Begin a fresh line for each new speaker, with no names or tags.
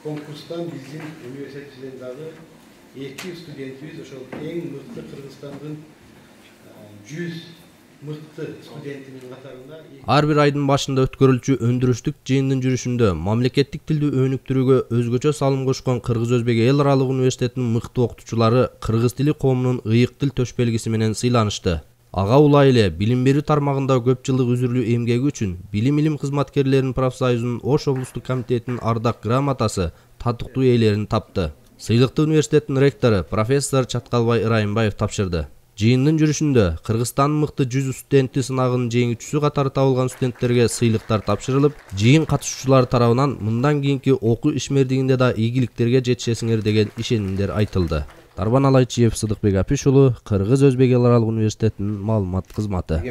konkurstan bizim üniversitemizden dağı 2 studentimiz ошол en mıhtı Kırgızstan'ın 100 mıhtı studentinin katarında.
Ар бир айдын башында өткөрүлчү өндүрүштүк жыйындын жүрүшүндө мамлекеттик тилди өнүктүрүүгө өзгөчө салым кошкон Кыргыз-Өзбек эл аралык университетинин мыкты окутуучулары кыргыз тили коомунун ыйык тил төшбелгиси менен сыйланышты. Ага улай эле билим берүү тармагында көп жылдык үзүрлүү эмгеги үчүн Билим илим кызматкерлеринин профсоюзунун Ош облустук комитетинин ардак грамотасы татыктуу ээлерин тапты. Сыйлыкты университеттин ректору профессор Чаткалбай Ырайымбаев тапшырды. Жыйындын жүрүшүндө Кыргызстандын мыкты 100 студенти сынагынын жеңүүчүсү катары табылган студенттерге сыйлыктар тапшырылып, жыйын катышуучулары тарабынан мындан кийинки окуу ишмердигинде да ийгиликтерге жетишесиңер деген ишенимдер айтылды. Тарбан Алайчиев, Сыдыкбек Апиш уулу, Кыргыз-Өзбек эл аралык университетинин маалымат кызматы.